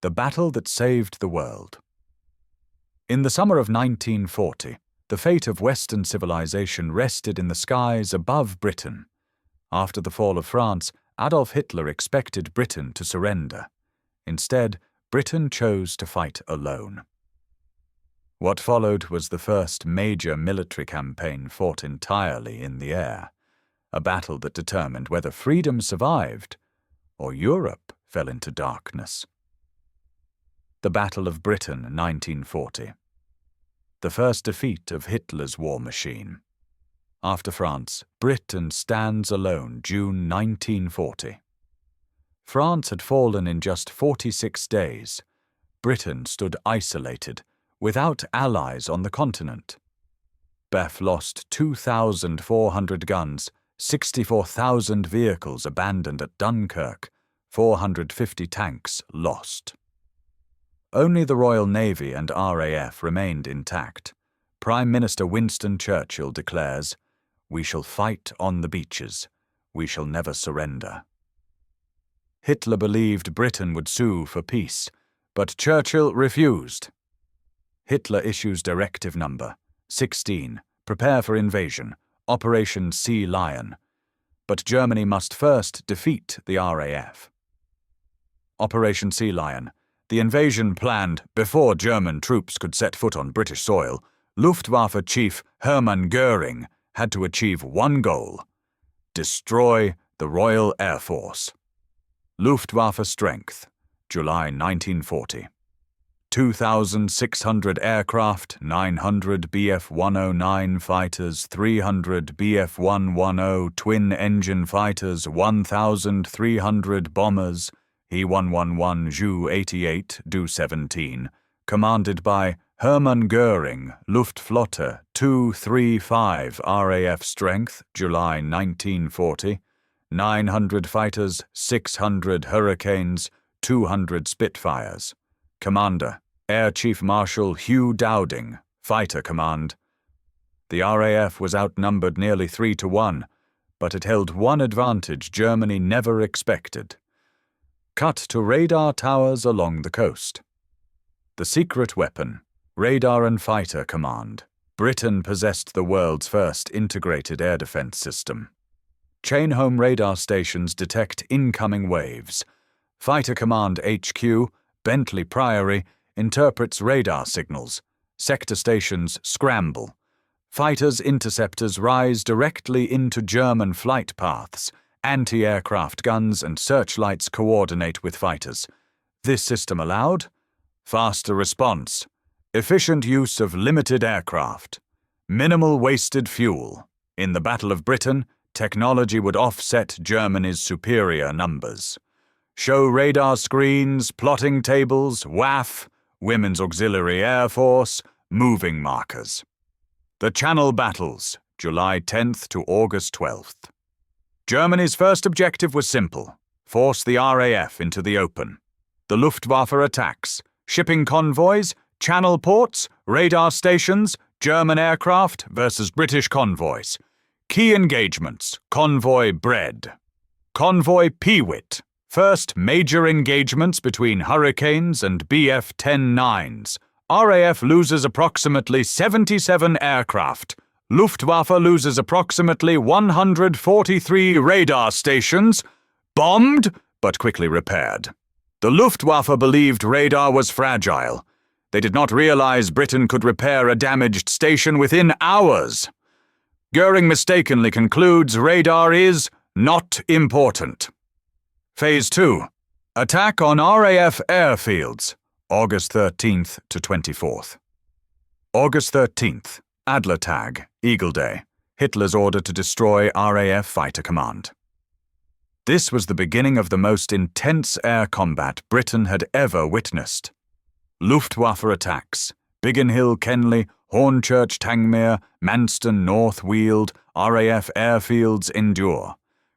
the battle that saved the world. In the summer of 1940, the fate of Western civilization rested in the skies above Britain. After the fall of France, Adolf Hitler expected Britain to surrender. Instead, Britain chose to fight alone. What followed was the first major military campaign fought entirely in the air, a battle that determined whether freedom survived or Europe fell into darkness. The Battle of Britain, 1940. The first defeat of Hitler's war machine. After France, Britain stands alone, June 1940. France had fallen in just 46 days. Britain stood isolated, without allies on the continent. BEF lost 2,400 guns, 64,000 vehicles abandoned at Dunkirk, 450 tanks lost. Only the Royal Navy and RAF remained intact. Prime Minister Winston Churchill declares, "We shall fight on the beaches. We shall never surrender." Hitler believed Britain would sue for peace, but Churchill refused. Hitler issues Directive Number 16, Prepare for Invasion, Operation Sea Lion. But Germany must first defeat the RAF. Operation Sea Lion. The invasion planned before German troops could set foot on British soil. Luftwaffe Chief Hermann Göring had to achieve one goal: destroy the Royal Air Force. Luftwaffe strength, July 1940. 2,600 aircraft, 900 Bf-109 fighters, 300 Bf-110 twin-engine fighters, 1,300 bombers, He-111 Ju-88 Do-17, commanded by Hermann Göring, Luftflotte 235 RAF strength, July 1940, 900 fighters, 600 Hurricanes, 200 Spitfires. Commander, Air Chief Marshal Hugh Dowding, Fighter Command. The RAF was outnumbered nearly 3-1, but it held one advantage Germany never expected. Cut to radar towers along the coast. The secret weapon, Radar and Fighter Command. Britain possessed the world's first integrated air defense system. Chain-home radar stations detect incoming waves. Fighter Command HQ, Bentley Priory, interprets radar signals. Sector stations scramble. Fighters' interceptors rise directly into German flight paths. Anti-aircraft guns and searchlights coordinate with fighters. This system allowed faster response, efficient use of limited aircraft, minimal wasted fuel. In the Battle of Britain, technology would offset Germany's superior numbers. Show radar screens, plotting tables, WAF, Women's Auxiliary Air Force, moving markers. The Channel Battles, July 10th to August 12th. Germany's first objective was simple: force the RAF into the open. The Luftwaffe attacks, shipping convoys, channel ports, radar stations, German aircraft versus British convoys. Key engagements: Convoy Bread. Convoy Peewit. First major engagements between Hurricanes and Bf-10-9s. RAF loses approximately 77 aircraft. Luftwaffe loses approximately 143 radar stations, bombed but quickly repaired. The Luftwaffe believed radar was fragile. They did not realize Britain could repair a damaged station within hours. Göring mistakenly concludes radar is not important. Phase 2. Attack on RAF airfields, August 13th to 24th. August 13th. Adlertag, Eagle Day, Hitler's order to destroy RAF Fighter Command. This was the beginning of the most intense air combat Britain had ever witnessed. Luftwaffe attacks, Biggin Hill, Kenley, Hornchurch, Tangmere, Manston, North Weald, RAF airfields endure.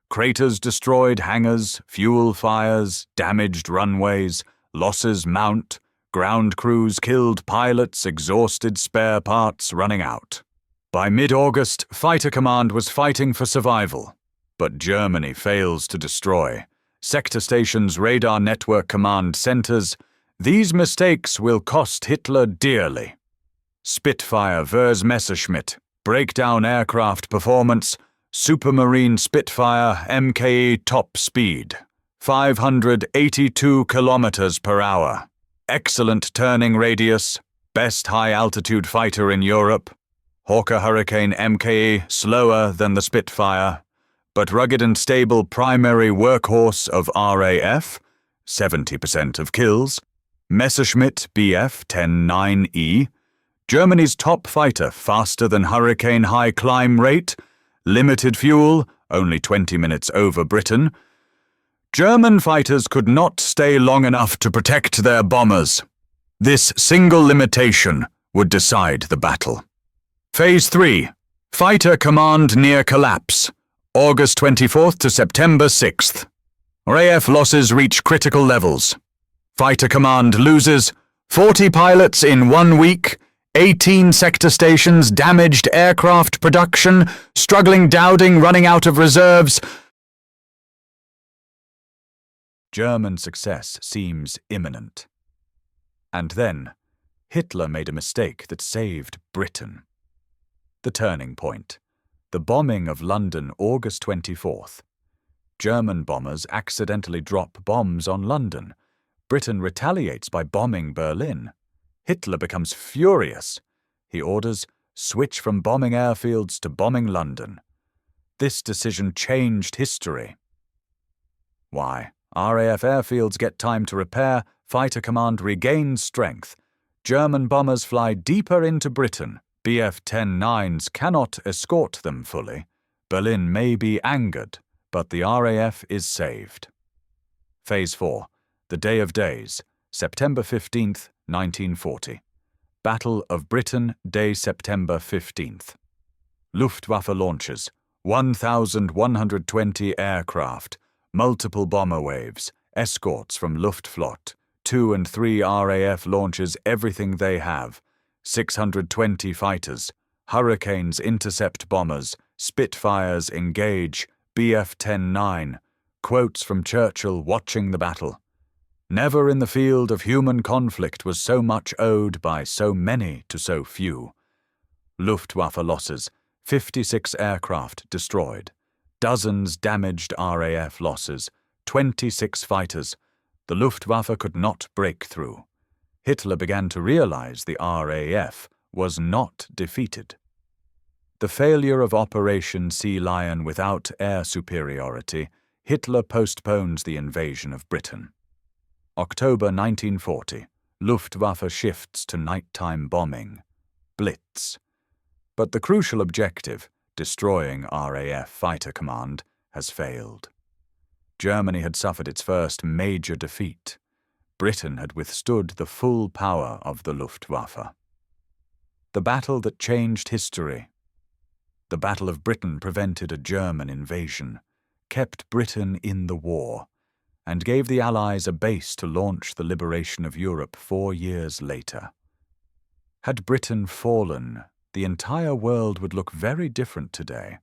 Craters destroyed, hangars, fuel fires, damaged runways, losses mount, ground crews killed, pilots exhausted, spare parts running out. By mid-August, Fighter Command was fighting for survival. But Germany fails to destroy. Sector stations, radar network command centers, These mistakes will cost Hitler dearly. Spitfire vs. Messerschmitt, breakdown aircraft performance, Supermarine Spitfire MKE top speed, 582 kilometers per hour. Excellent turning radius, best high-altitude fighter in Europe. Hawker Hurricane MKE slower than the Spitfire, but rugged and stable primary workhorse of RAF, 70% of kills. Messerschmitt Bf 10-9E, Germany's top fighter, faster than Hurricane high climb rate, limited fuel, only 20 minutes over Britain. German fighters could not stay long enough to protect their bombers. This single limitation would decide the battle. Phase 3. Fighter command near collapse, August 24th to September 6th. RAF losses reach critical levels. Fighter command loses 40 pilots in 1 week, 18 sector stations, damaged aircraft production, struggling Dowding running out of reserves. German success seems imminent. And then, Hitler made a mistake that saved Britain. The turning point. The bombing of London, August 24th. German bombers accidentally drop bombs on London. Britain retaliates by bombing Berlin. Hitler becomes furious. He orders, switch from bombing airfields to bombing London. This decision changed history. Why? RAF airfields get time to repair, fighter command regains strength. German bombers fly deeper into Britain. Bf 10-9s cannot escort them fully. Berlin may be angered, but the RAF is saved. Phase 4. The Day of Days, September 15th, 1940. Battle of Britain, day September 15th. Luftwaffe launches, 1,120 aircraft, multiple bomber waves, escorts from Luftwaffe, 2 and 3 RAF launches everything they have, 620 fighters, Hurricanes intercept bombers, Spitfires engage, Bf 10-9, quotes from Churchill watching the battle. Never in the field of human conflict was so much owed by so many to so few. Luftwaffe losses, 56 aircraft destroyed, dozens damaged RAF losses, 26 fighters. The Luftwaffe could not break through. Hitler began to realize the RAF was not defeated. The failure of Operation Sea Lion without air superiority, Hitler postpones the invasion of Britain. October 1940, Luftwaffe shifts to nighttime bombing, Blitz. But the crucial objective, destroying RAF fighter command, has failed. Germany had suffered its first major defeat. Britain had withstood the full power of the Luftwaffe. The battle that changed history. The Battle of Britain prevented a German invasion, kept Britain in the war, and gave the Allies a base to launch the liberation of Europe 4 years later. Had Britain fallen, the entire world would look very different today.